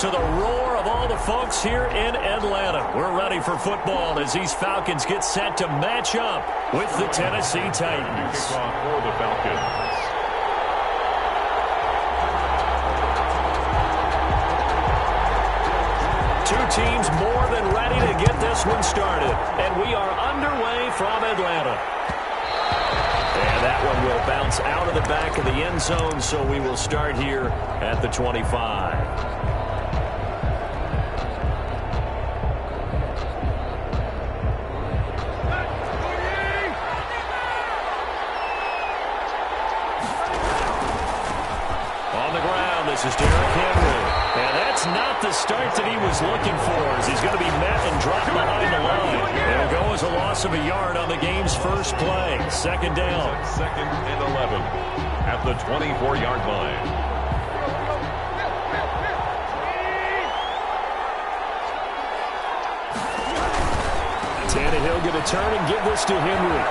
to the roar of all the folks here in Atlanta. We're ready for football as these Falcons get set to match up with the Tennessee Titans. Kickoff for the Falcons. Two teams more than ready to get this one started. And we are underway from Atlanta. And that one will bounce out of the back of the end zone, so we will start here at the 25. This is Derrick Henry. And that's not the start that he was looking for, as he's going to be met and dropped behind the line. It'll go as a loss of a yard on the game's first play. Second down. Second and 11 at the 24-yard line. Tannehill going to turn and give this to Henry.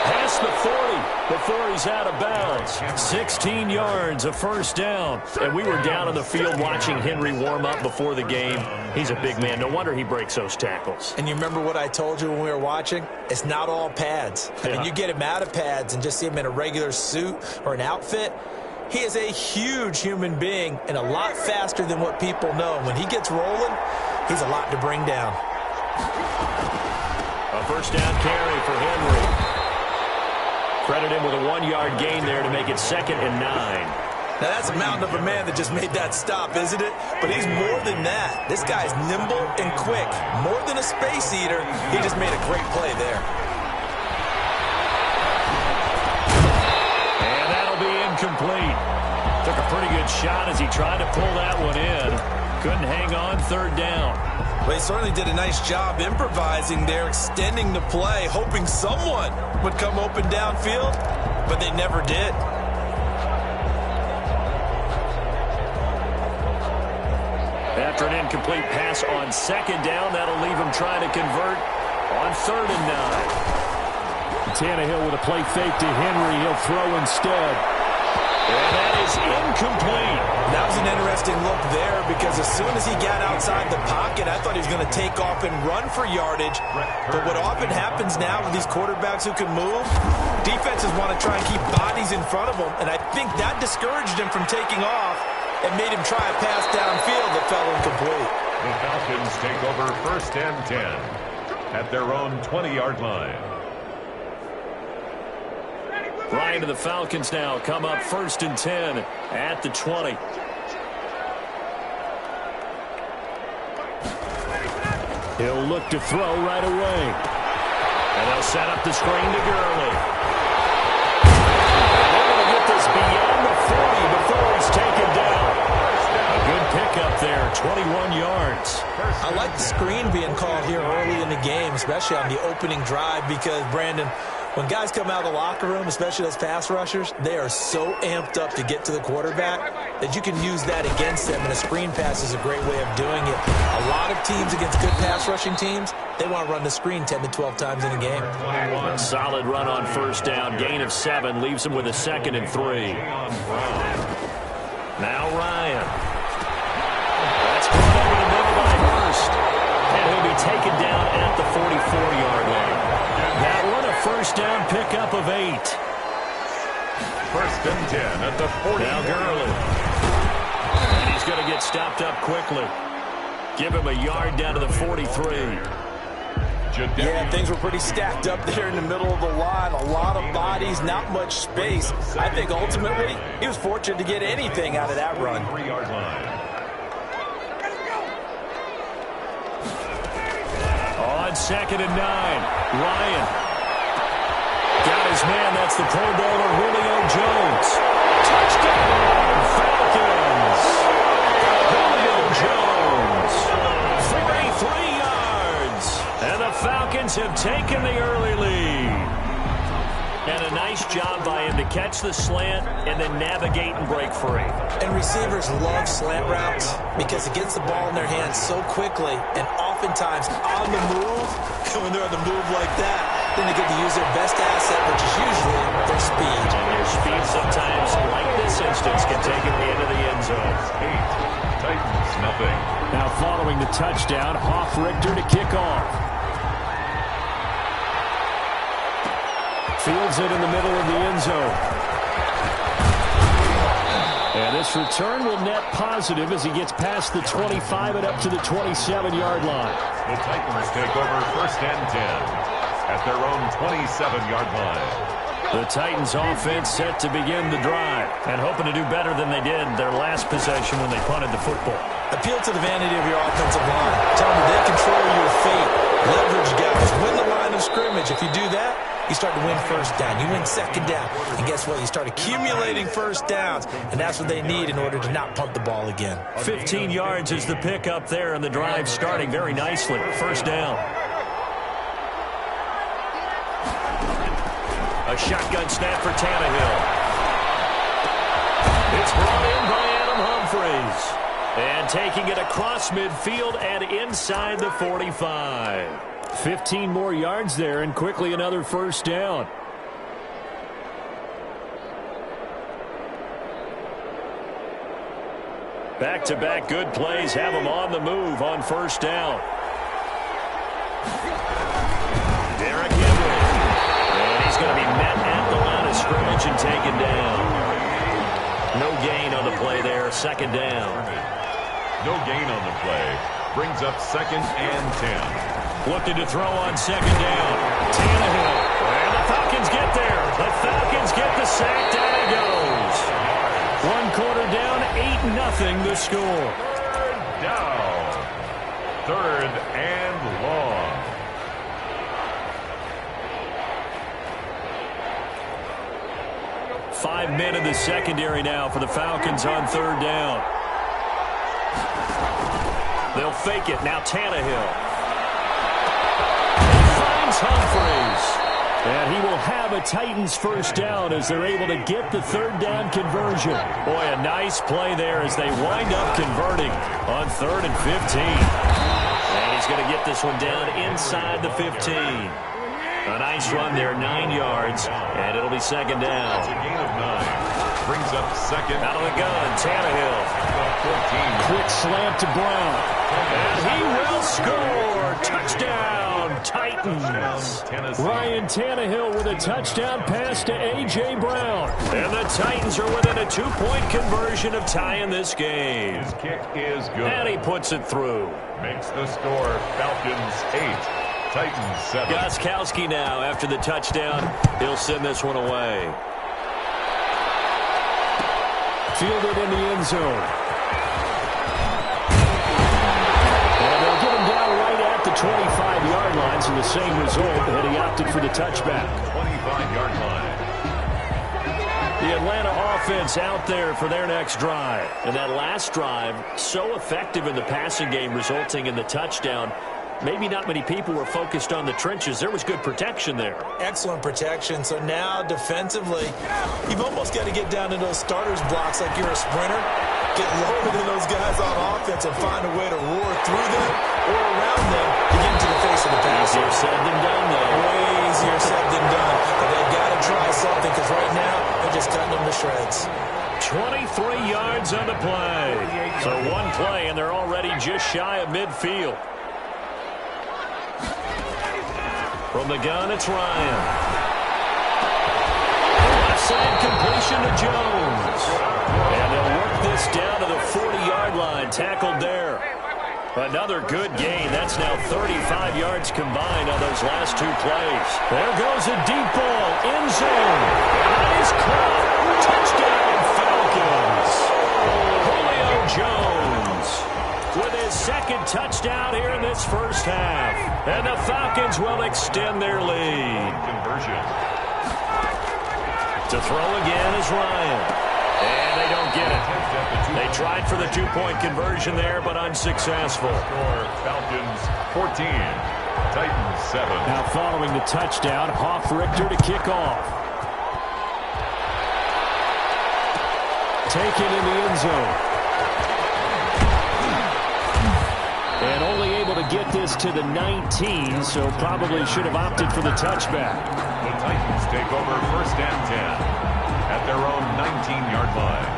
Past the 40 before he's out of bounds. 16 yards, a first down. And we were down on the field watching Henry warm up before the game. He's a big man. No wonder he breaks those tackles. And you remember what I told you when we were watching? It's not all pads. I mean, you get him out of pads and just see him in a regular suit or an outfit. He is a huge human being and a lot faster than what people know. When he gets rolling, he's a lot to bring down. A first down carry for Henry. Credit him with a 1-yard gain there to make it 2nd and 9. Now, that's a mountain of a man that just made that stop, isn't it? But he's more than that. This guy's nimble and quick. More than a space eater, he just made a great play there. And that'll be incomplete. Took a pretty good shot as he tried to pull that one in. Couldn't hang on, 3rd down. Well, he certainly did a nice job improvising there, extending the play, hoping someone would come open downfield, but they never did. After an incomplete pass on 2nd down, that'll leave him trying to convert on 3rd and 9. Tannehill with a play fake to Henry. He'll throw instead. And that is incomplete. That was an interesting look there because as soon as he got outside the pocket, I thought he was going to take off and run for yardage. But what often happens now with these quarterbacks who can move, defenses want to try and keep bodies in front of them. And I think that discouraged him from taking off and made him try a pass downfield that fell incomplete. The Falcons take over 1st and 10 at their own 20-yard line. Ryan to the Falcons now come up 1st and 10 at the 20. He'll look to throw right away. And they'll set up the screen to Gurley. And they're going to get this beyond the 40 before he's taken down. A good pickup there, 21 yards. I like the screen being called here early in the game, especially on the opening drive, because, Brandon, when guys come out of the locker room, especially those pass rushers, they are so amped up to get to the quarterback that you can use that against them, and a screen pass is a great way of doing it. A lot of teams against good pass rushing teams, they want to run the screen 10 to 12 times in a game. A solid run on 1st down, gain of 7, leaves him with a 2nd and 3. Now Ryan. That's going over the middle by Hurst, and he'll be taken down at the 44-yard line. That one a 1st down pickup of 8. 1st and 10 at the 40. Now Gurley. And he's going to get stopped up quickly. Give him a yard down to the 43. Yeah, things were pretty stacked up there in the middle of the line. A lot of bodies, not much space. I think ultimately he was fortunate to get anything out of that run. 3-yard line. On 2nd and 9, Ryan got his man. That's the Pro Bowler Julio Jones. Touchdown, Falcons! Julio Jones, 43 yards, and the Falcons have taken the early lead. And a nice job by him to catch the slant and then navigate and break free. And receivers love slant routes because it gets the ball in their hands so quickly and oftentimes on the move. When they're on the move like that, then they get to use their best asset, which is usually their speed. And their speed sometimes, like this instance, can take it into the end zone. following the touchdown. Hoff-Richter to kick off. Fields it in the middle of the end zone. And this return will net positive as he gets past the 25 and up to the 27-yard line. The Titans take over 1st and 10 at their own 27-yard line. The Titans offense set to begin the drive and hoping to do better than they did their last possession when they punted the football. Appeal to the vanity of your offensive line. Tell them they control your fate. Leverage guys. Win the line of scrimmage. If you do that, you start to win first down. You win second down. And guess what? You start accumulating first downs. And that's what they need in order to not punt the ball again. 15 yards is the pickup there, and the drive starting very nicely. First down. A shotgun snap for Tannehill. It's brought in by Adam Humphries. And taking it across midfield and inside the 45. 15 more yards there and quickly another first down. Back-to-back good plays have them on the move on first down. Derrick Henry. And he's going to be met at the line of scrimmage and taken down. No gain on the play there, second down. No gain on the play. Brings up 2nd and 10. Looking to throw on second down. Tannehill. And the Falcons get there. The Falcons get the sack. Down he goes. One quarter down, 8-0 the score. Third down. 3rd and long. Five men in the secondary now for the Falcons on third down. They'll fake it. Now Tannehill. Finds Humphries. And he will have a Titans first down as they're able to get the third down conversion. Boy, a nice play there as they wind up converting on 3rd and 15. And he's going to get this one down inside the 15. A nice run there, 9 yards, and it'll be second down. It's a gain of 9. Brings up 2nd. Out of the gun, Tannehill. 14. Quick slant to Brown. And he will score. Touchdown, Titans. Ryan Tannehill with a touchdown pass to A.J. Brown. And the Titans are within a 2-point conversion of tying this game. His kick is good. And he puts it through. Makes the score Falcons 8. Titans 7. Gostkowski now after the touchdown. He'll send this one away. Fielded in the end zone. And they'll get him down right at the 25-yard line, so the same result, and he opted for the touchback. 25-yard line. The Atlanta offense out there for their next drive. And that last drive, so effective in the passing game, resulting in the touchdown. Maybe not many people were focused on the trenches. There was good protection there. Excellent protection. So now defensively, you've almost got to get down to those starters blocks like you're a sprinter. Get lower than those guys on offense and find a way to roar through them or around them to get into the face of the passer. Easier said than done, though. Way easier said than done. But they've got to try something because right now they're just cutting them to shreds. 23 yards on the play. So one play, and they're already just shy of midfield. From the gun, it's Ryan. Left side completion to Jones. And they'll work this down to the 40-yard line. Tackled there. Another good gain. That's now 35 yards combined on those last two plays. There goes a deep ball. End zone. Nice caught. Touchdown, Falcons. Julio Jones with his second touchdown here in this first half. And the Falcons will extend their lead. Conversion. To throw again is Ryan. And they don't get it. They tried for the 2-point conversion there, but unsuccessful. Score Falcons 14. Titans 7. Now following the touchdown, Hoff-Richter to kick off. Taken in the end zone. And only able to get this to the 19, so probably should have opted for the touchback. The Titans take over 1st and 10 at their own 19-yard line.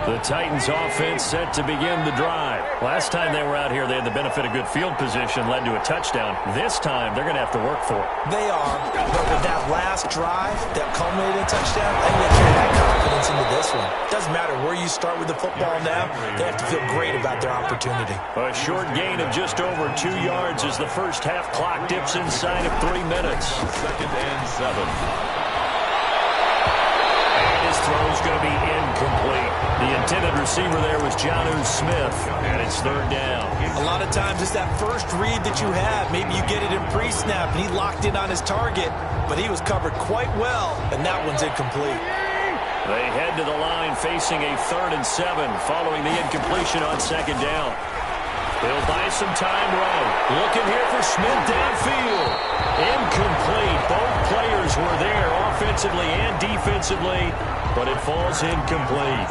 The Titans offense set to begin the drive. Last time they were out here, they had the benefit of good field position, led to a touchdown. This time, they're going to have to work for it. They are, but with that last drive that culminated in a touchdown, I think they carry that confidence into this one. Doesn't matter where you start with the football now, they have to feel great about their opportunity. A short gain of just over 2 yards as the first half clock dips inside of 3 minutes. 2nd and 7. His throw is going to be incomplete. The intended receiver there was Jonnu Smith, and it's 3rd down. A lot of times it's that first read that you have. Maybe you get it in pre-snap, and he locked in on his target, but he was covered quite well, and that one's incomplete. They head to the line facing a 3rd and 7 following the incompletion on 2nd down. They'll buy some time right. Looking here for Smith downfield. Incomplete. Both players were there offensively and defensively, but it falls incomplete.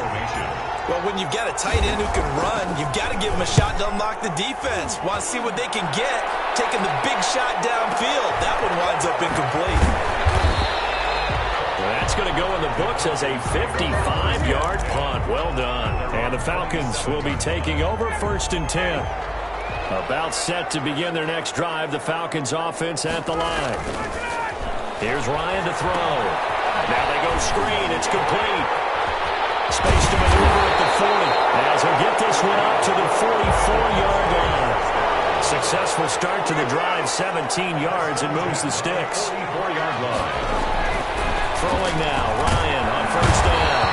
Well, when you've got a tight end who can run, you've got to give him a shot to unlock the defense. Want to see what they can get, taking the big shot downfield. That one winds up incomplete. That's going to go in the books as a 55-yard punt. Well done. And the Falcons will be taking over 1st and 10. About set to begin their next drive, the Falcons offense at the line. Here's Ryan to throw. Now they go screen. It's complete. Space to maneuver at the 40. As he'll get this one up to the 44-yard line. Successful start to the drive, 17 yards, and moves the sticks. 44-yard line. Throwing now, Ryan on 1st down.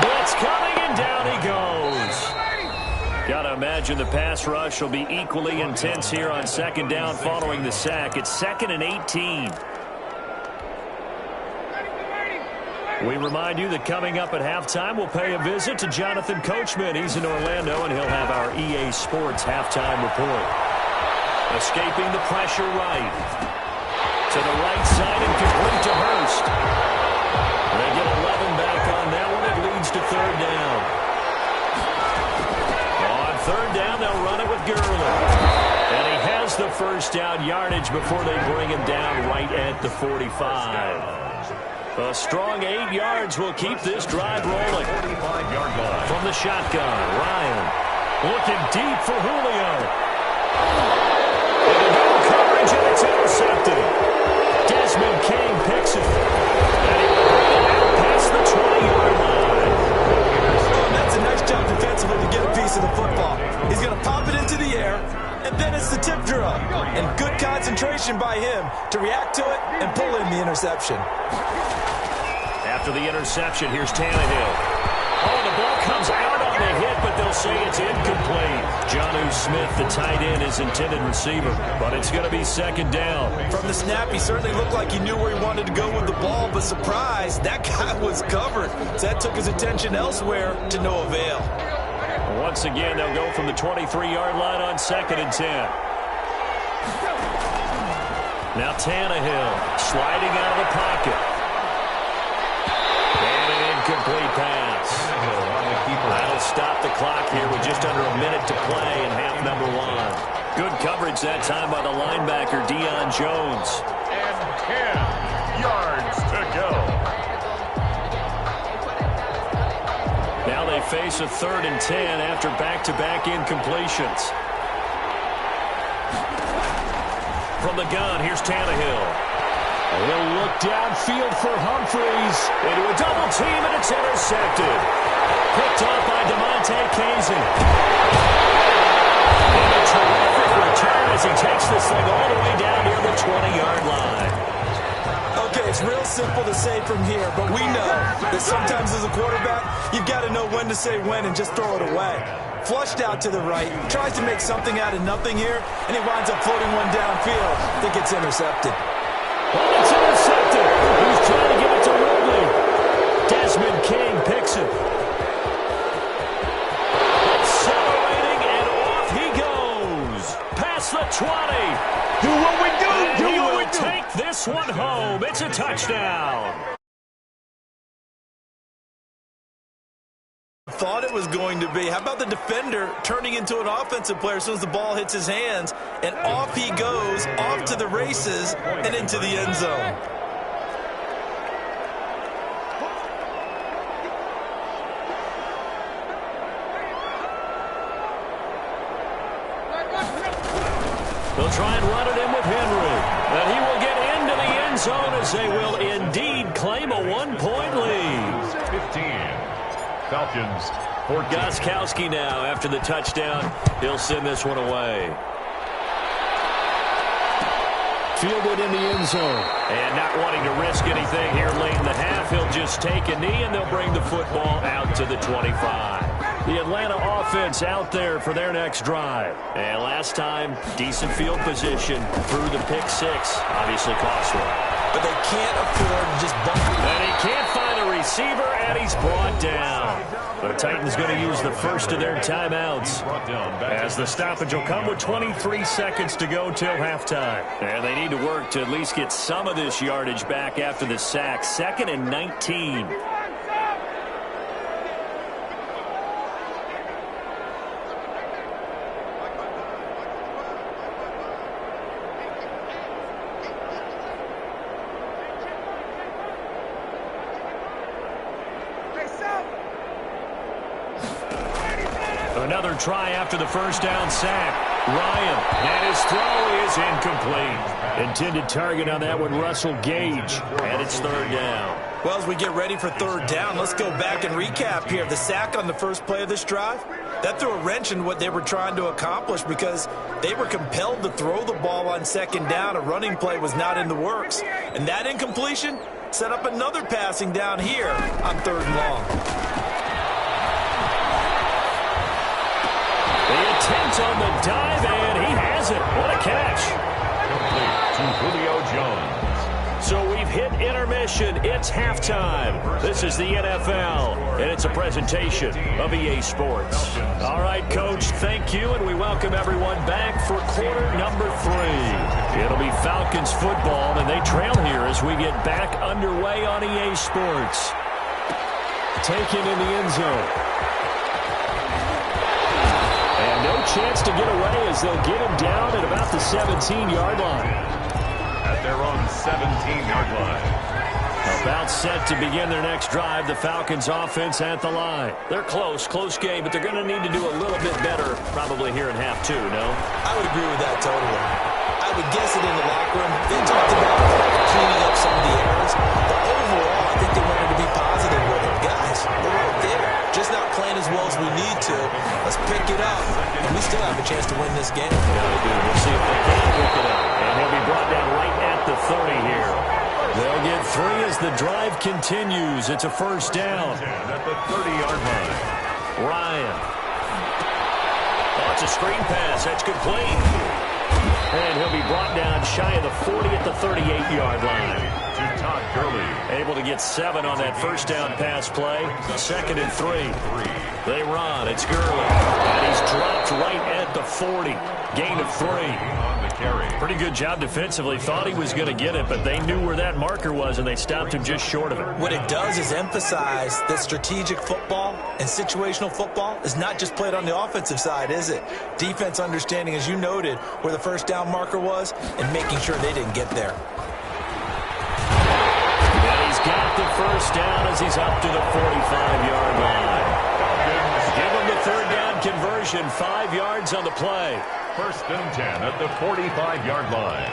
Blitz coming, and down he goes. Got to imagine the pass rush will be equally intense here on 2nd down following the sack. It's 2nd and 18. We remind you that coming up at halftime, we'll pay a visit to Jonathan Coachman. He's in Orlando, and he'll have our EA Sports halftime report. Escaping the pressure right. To the right side and complete to Hurst. They get 11 back on that one. It leads to 3rd down. On 3rd down, they'll run it with Gurley. And he has the 1st down yardage before they bring him down right at the 45. A strong 8 yards will keep this drive rolling. 45-yard line. From the shotgun, Ryan looking deep for Julio. And no coverage, and it's intercepted. Desmond King picks it. And he will bring it out past the 20-yard line. Oh, that's a nice job defensively to get a piece of the football. He's going to pop it into the air, and then it's the tip drill. And good concentration by him to react to it and pull in the interception. After the interception, here's Tannehill. Oh, the ball comes out on the hit, but they'll say it's incomplete. Jonnu Smith, the tight end, is intended receiver, but it's going to be 2nd down. From the snap, he certainly looked like he knew where he wanted to go with the ball, but surprise, that guy was covered. So that took his attention elsewhere to no avail. Once again, they'll go from the 23-yard line on 2nd and 10. Now Tannehill sliding out of the pocket. And an incomplete pass. That'll stop the clock here with just under a minute to play in half number 1. Good coverage that time by the linebacker, Deion Jones. And 10 yards to go. Now they face a 3rd and 10 after back-to-back incompletions. From the gun, here's Tannehill. He'll look downfield for Humphreys. Into a double team, and it's intercepted. Picked off by DeMonte Casey. And a terrific return as he takes this thing all the way down near the 20-yard line. Okay, it's real simple to say from here, but we know that sometimes as a quarterback, you've got to know when to say when and just throw it away. Flushed out to the right, tries to make something out of nothing here, and he winds up floating one downfield that gets intercepted. Well, it's intercepted. He's trying to give it to Ridley. Desmond King picks it. Accelerating, and off he goes. Past the 20. Do what we do. And he will take this one home. It's a touchdown. Thought it was going to be. How about the defender turning into an offensive player as soon as the ball hits his hands, and off he goes, off to the races, and into the end zone. They'll try and run it in with Henry. And he will get into the end zone as they will indeed claim a one-point lead. 15. Falcons 14. Gostkowski now after the touchdown. He'll send this one away. Fielded in the end zone. And not wanting to risk anything here late in the half, he'll just take a knee and they'll bring the football out to the 25. The Atlanta offense out there for their next drive. And last time, decent field position through the pick six. Obviously cost one. But they can't afford to just bump. And he can't find a receiver, and he's brought down. The Titans going to use the first of their timeouts, as the stoppage will come with 23 seconds to go till halftime. And they need to work to at least get some of this yardage back after the sack. 2nd and 19. Another try after the first down sack. Ryan, and his throw is incomplete. Intended target on that one, Russell Gage, and it's 3rd down. Well, as we get ready for 3rd down, let's go back and recap here. The sack on the first play of this drive, that threw a wrench in what they were trying to accomplish because they were compelled to throw the ball on 2nd down. A running play was not in the works. And that incompletion set up another passing down here on 3rd and long. The attempt on the dive, and he has it. What a catch. Complete to Julio Jones. So we've hit intermission. It's halftime. This is the NFL, and it's a presentation of EA Sports. All right, Coach, thank you, and we welcome everyone back for quarter number 3. It'll be Falcons football, and they trail here as we get back underway on EA Sports. Taken in the end zone. And no chance to get away as they'll get him down at about the 17-yard line. At their own 17-yard line. About set to begin their next drive, the Falcons offense at the line. They're close game, but they're going to need to do a little bit better probably here in half 2, no? I would agree with that totally. I would guess it in the locker room. They talked about cleaning up some of the errors, but overall, I think they wanted to be positive with it. Guys, we're right there. Just not playing as well as we need to. Let's pick it up, and we still have a chance to win this game. Yeah, we do. We'll see if they can pick it up. And he'll be brought down right at the 30 here. They'll get 3 as the drive continues. It's a first down. At the 30-yard line. Ryan. Oh, it's a screen pass. That's complete. And he'll be brought down shy of the 40 at the 38-yard line. To Todd Gurley. Able to get 7 on that first down pass play. 2nd and 3. They run. It's Gurley. And he's dropped right at the 40. Gain of 3. On the carry. Pretty good job defensively. Thought he was going to get it, but they knew where that marker was, and they stopped him just short of it. What it does is emphasize that strategic football and situational football is not just played on the offensive side, is it? Defense understanding, as you noted, where the first down marker was and making sure they didn't get there. And he's got the first down as he's up to the 45-yard line. Give him the 3rd down conversion. 5 yards on the play. 1st and 10 at the 45-yard line.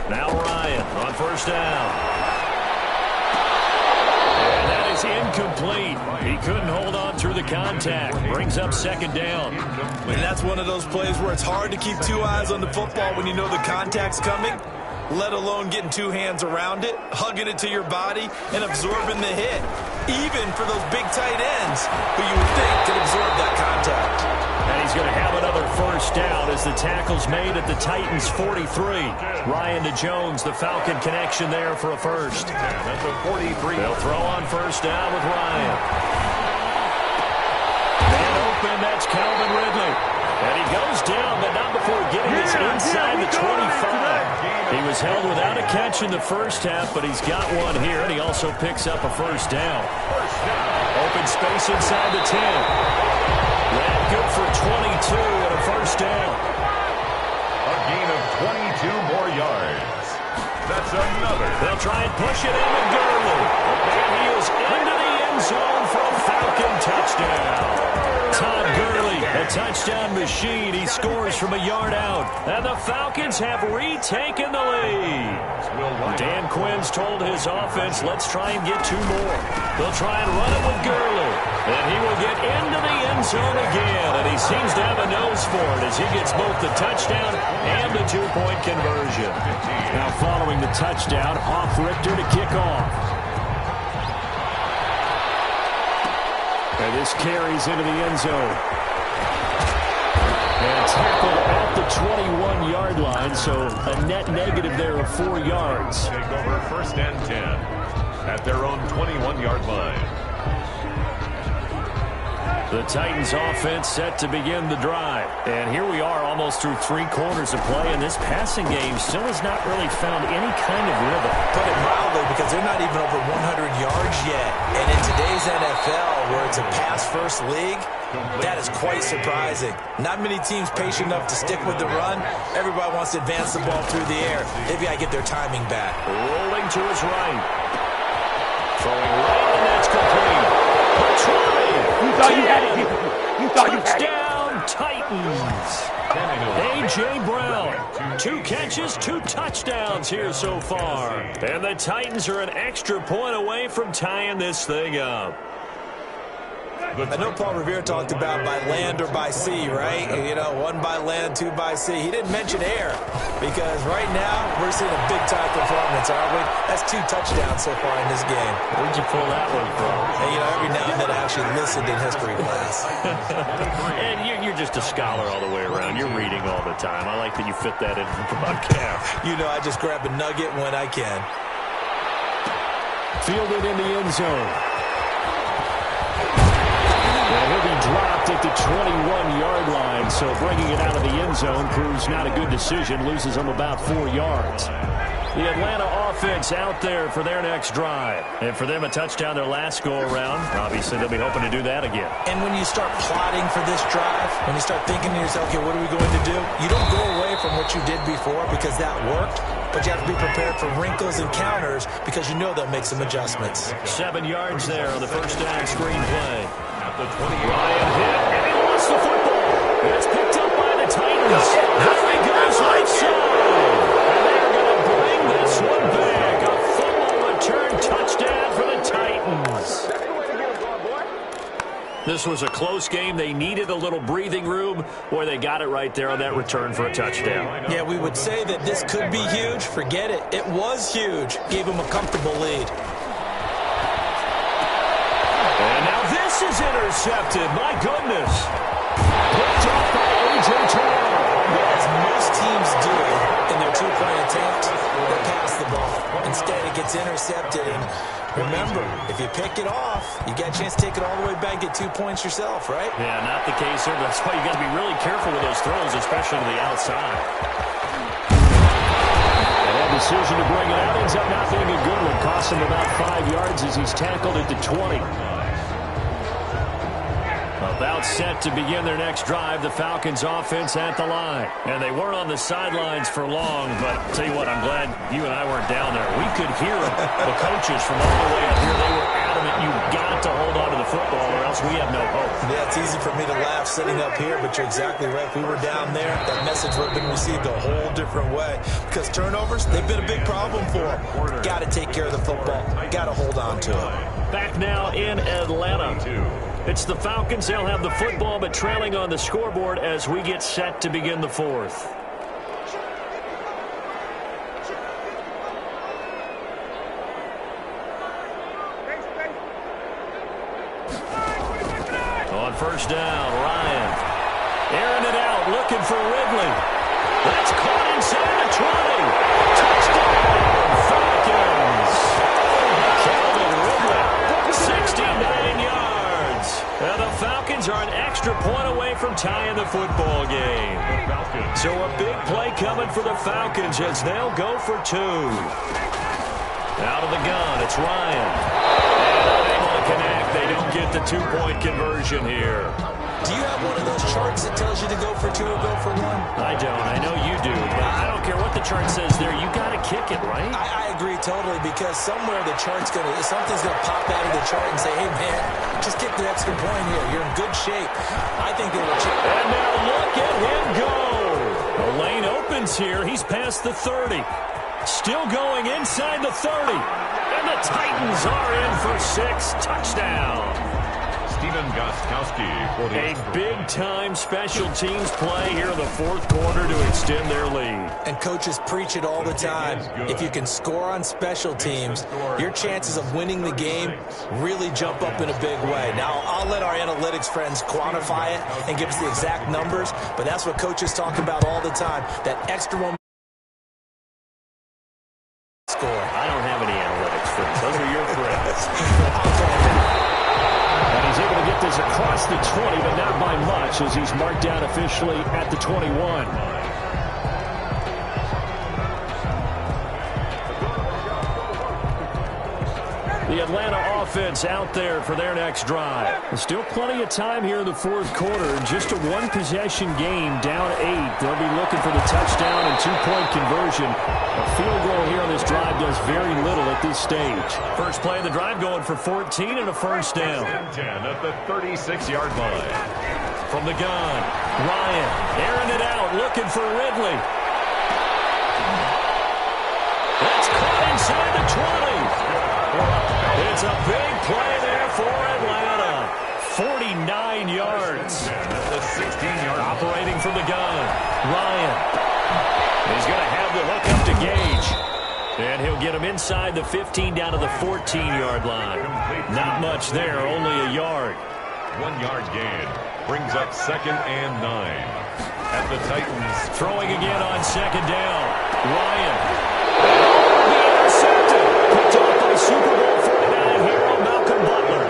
Now Ryan on first down. And that is incomplete. He couldn't hold on through the contact. Brings up 2nd down. And that's one of those plays where it's hard to keep 2 eyes on the football when you know the contact's coming, let alone getting 2 hands around it, hugging it to your body, and absorbing the hit. Even for those big tight ends who you would think could absorb that contact. And he's going to have another first down as the tackle's made at the Titans' 43. Ryan to Jones, the Falcon connection there for a first. At the 43. They'll throw on first down with Ryan. And open, that's Calvin Ridley. And he goes down, but not before getting this inside the 25. He was held without a catch in the first half, but he's got one here, and he also picks up a first down. Open space inside the 10. That good for 22 and a first down. A gain of 22 more yards. That's another. They'll try and push it into Gurley. And he is into the end zone for a Falcon touchdown. Todd Gurley, a touchdown machine. He scores from a yard out. And the Falcons have retaken the lead. Dan Quinn's told his offense, let's try and get 2 more. They'll try and run it with Gurley. And he will get into the end zone again. And he seems to have a nose for it as he gets both the touchdown and the 2-point conversion. Now following the touchdown, Hoff Richter to kick off. And this carries into the end zone. And tackled at the 21-yard line, so a net negative there of 4 yards. Take over 1st and 10 at their own 21-yard line. The Titans offense set to begin the drive. And here we are almost through 3 quarters of play, and this passing game still has not really found any kind of rhythm. Put it mildly, because they're not even over 100 yards yet. And in today's NFL, where it's a pass-first league, that is quite surprising. Not many teams patient enough to stick with the run. Everybody wants to advance the ball through the air. They've got to get their timing back. Rolling to his right. Throwing right, and that's complete. You thought you had it. You thought you had it. Touchdown, Titans. A.J. Brown, 2 catches, 2 touchdowns here so far. And the Titans are an extra point away from tying this thing up. I know Paul Revere talked about by land or by sea, right? You know, 1 by land, 2 by sea. He didn't mention air because right now we're seeing a big-time performance, aren't we? That's 2 touchdowns so far in this game. Where'd you pull that one from? And, you know, every now and then I actually listened in history class. And you're just a scholar all the way around. You're reading all the time. I like that you fit that into the broadcast. You know, I just grab a nugget when I can. Fielded in the end zone. And he'll be dropped at the 21-yard line, so bringing it out of the end zone proves not a good decision, loses them about 4 yards. The Atlanta offense out there for their next drive. And for them, a touchdown their last go-around. Obviously, they'll be hoping to do that again. And when you start plotting for this drive, when you start thinking to yourself, okay, what are we going to do? You don't go away from what you did before because that worked, but you have to be prepared for wrinkles and counters because you know they'll make some adjustmts. 7 yards there on the first down screen play. Ryan hit, and he lost the football. It's picked up by the Titans. There he goes right side. And they're going to bring this one back. A fumble return touchdown for the Titans. This was a close game. They needed a little breathing room, where they got it right there on that return for a touchdown. Yeah, we would say that this could be huge. Forget it. It was huge. Gave them a comfortable lead. And now this is intercepted. My goodness. Picked off by A.J. Terrell. As most teams do in their 2-point attempt, they pass the ball. Instead, it gets intercepted. And remember, if you pick it off, you get a chance to take it all the way back, get 2 points yourself, right? Yeah, not the case here. That's why you got to be really careful with those throws, especially to the outside. And that decision to bring it out ends up not being a good one. Costs him about 5 yards as he's tackled at the 20. About set to begin their next drive, the Falcons offense at the line. And they weren't on the sidelines for long, but I'll tell you what, I'm glad you and I weren't down there. We could hear the coaches from all the way up here. They were adamant, you've got to hold on to the football or else we have no hope. Yeah, it's easy for me to laugh sitting up here, but you're exactly right. If we were down there, that message would have been received a whole different way. Because turnovers, they've been a big problem for them. Got to take care of the football. Got to hold on to it. Back now in Atlanta. It's the Falcons. They'll have the football, but trailing on the scoreboard as we get set to begin the 4th. On first down, Ryan. Airing it out, looking for Ridley. That's caught inside the 20. Touchdown, Falcons. Calvin Ridley, 69 yards. And the Falcons are an extra point away from tying the football game. So a big play coming for the Falcons as they'll go for 2. Out of the gun, it's Ryan. And unable to connect. They don't get the 2-point conversion here. Do you have one of those charts that tells you to go for 2 or go for 1? I don't. I know you do. But I don't care what the the chart says there, you got to kick it, right? I agree totally, because somewhere something's going to pop out of the chart and say, hey, man, just kick the extra point here. You're in good shape. I think they will check. And now look at him go. The lane opens here. He's past the 30. Still going inside the 30. And the Titans are in for 6. Touchdown. Steven Gostkowski for the A big-time special teams play here in the fourth quarter to extend their lead. And coaches preach it all the time. If you can score on special teams, your chances of winning the game really jump up in a big way. Now, I'll let our analytics friends quantify it and give us the exact numbers, but that's what coaches talk about all the time, that extra moment. Score. I don't have any analytics friends. Those are your friends. And he's able to get this across the 20, but not by much, as he's marked down officially at the 21. The Atlanta offense out there for their next drive. There's still plenty of time here in the fourth quarter. Just a one-possession game, down 8. They'll be looking for the touchdown and two-point conversion. A field goal here on this drive does very little at this stage. First play of the drive going for 14 and a first down. 10 at the 36-yard line. From the gun, Ryan airing it out, looking for Ridley. That's caught inside the 20. It's a big play there for Atlanta. 49 yards. The 16-yard operating from the gun. Ryan. He's going to have the hook up to Gage. And he'll get him inside the 15 down to the 14-yard line. Not much there, only a yard. 1 yard gain brings up 2nd and 9. At the Titans. Throwing again on 2nd down. Ryan. The intercepted. Picked off by Super Bowl 49 hero Malcolm Butler.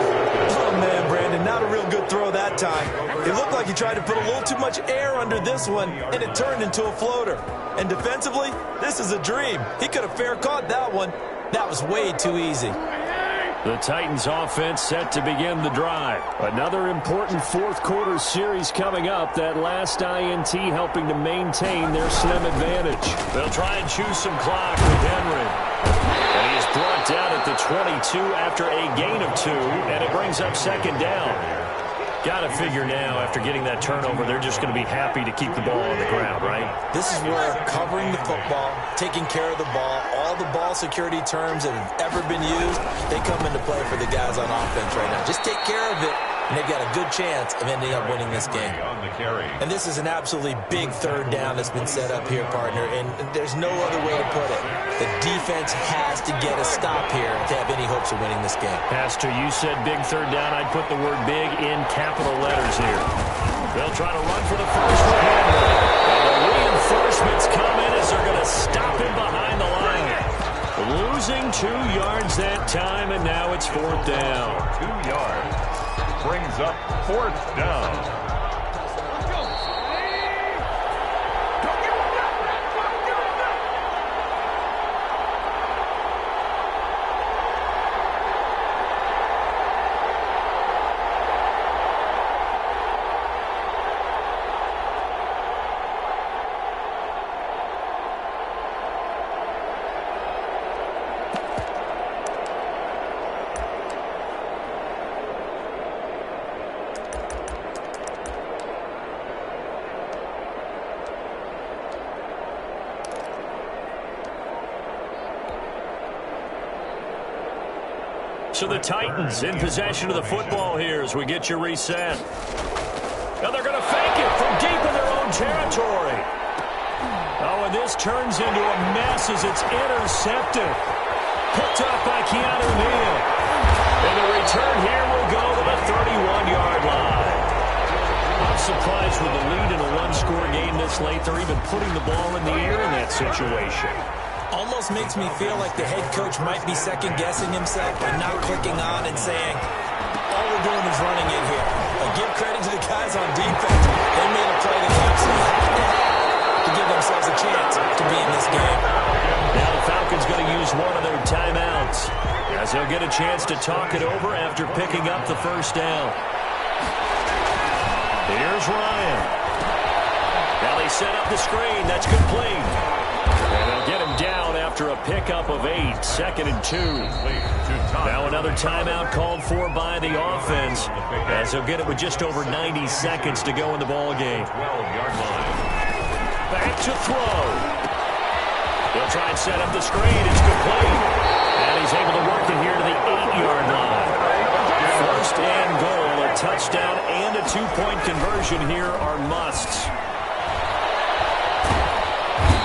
Oh, man, Brandon, not a real good throw that time. It looked like he tried to put a little too much air under this one, and it turned into a floater. And defensively, this is a dream. He could have fair caught that one. That was way too easy. The Titans offense set to begin the drive. Another important fourth quarter series coming up. That last INT helping to maintain their slim advantage. They'll try and choose some clock with Henry. And he is brought down at the 22 after a gain of 2. And it brings up 2nd down. Got to figure now, after getting that turnover, they're just going to be happy to keep the ball on the ground, right? This is where covering the football, taking care of the ball, all the ball security terms that have ever been used, they come into play for the guys on offense right now. Just take care of it, and they've got a good chance of ending up winning this game. On the carry. And this is an absolutely big 3rd down that's been set up here, partner, and there's no other way to put it. The defense has to get a stop here to have any hopes of winning this game. Pastor, you said big 3rd down. I'd put the word big in capital letters here. They'll try to run for the first one. And the reinforcements come in as they're going to stop him behind the line. Losing 2 yards that time, and now it's 4th down. 2 yards brings up 4th down. So the Titans in possession of the football here as we get you reset. Now they're going to fake it from deep in their own territory. Oh, and this turns into a mess as it's intercepted. Picked up by Keanu Neal. And the return here will go to the 31-yard line. I'm surprised with the lead in a one-score game this late. They're even putting the ball in the air in that situation. Almost makes me feel like the head coach might be second-guessing himself by not clicking on and saying, all we're doing is running it here. But give credit to the guys on defense. They made a play that they absolutely had to have to give themselves a chance to be in this game. Now the Falcons going to use one of their timeouts as they'll get a chance to talk it over after picking up the first down. Here's Ryan. Now they set up the screen. That's complete. And after a pickup of 8, 2nd and 2. Now another timeout called for by the offense, as they'll get it with just over 90 seconds to go in the ball game. 12-yard line. Back to throw. He'll try and set up the screen. It's complete. And he's able to work it here to the 8-yard line. 1st and goal. A touchdown and a 2-point conversion here are musts.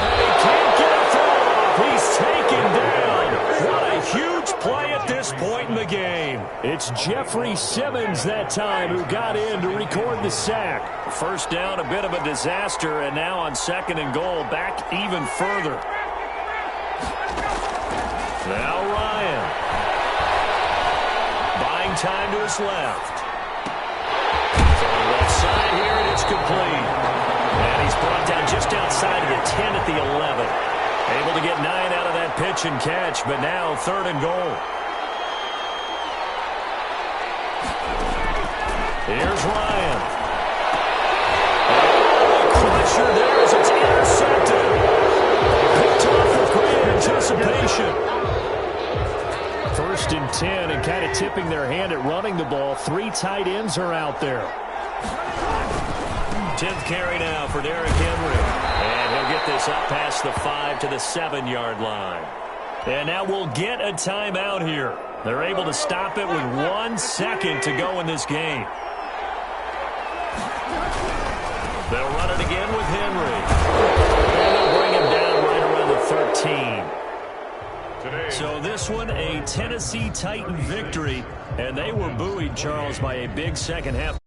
And he can't get a throw off. He's taken down. What a huge play at this point in the game. It's Jeffrey Simmons that time who got in to record the sack. 1st down, a bit of a disaster, and now on 2nd and goal, back even further. Now Ryan. Buying time to his left. Throwing left side here, and it's complete. And he's brought down just outside of the 10 at the 11. Able to get 9 out of that pitch and catch, but now 3rd and goal. Here's Ryan. Oh, crusher there as it's intercepted. Picked off with great anticipation. 1st and 10, and kind of tipping their hand at running the ball. 3 tight ends are out there. 10th carry now for Derrick Henry. And he'll get this up past the 5 to the 7-yard line. And now we'll get a timeout here. They're able to stop it with 1 second to go in this game. They'll run it again with Henry. And they'll bring him down right around the 13. So this one, a Tennessee Titan victory. And they were buoyed, Charles, by a big second half.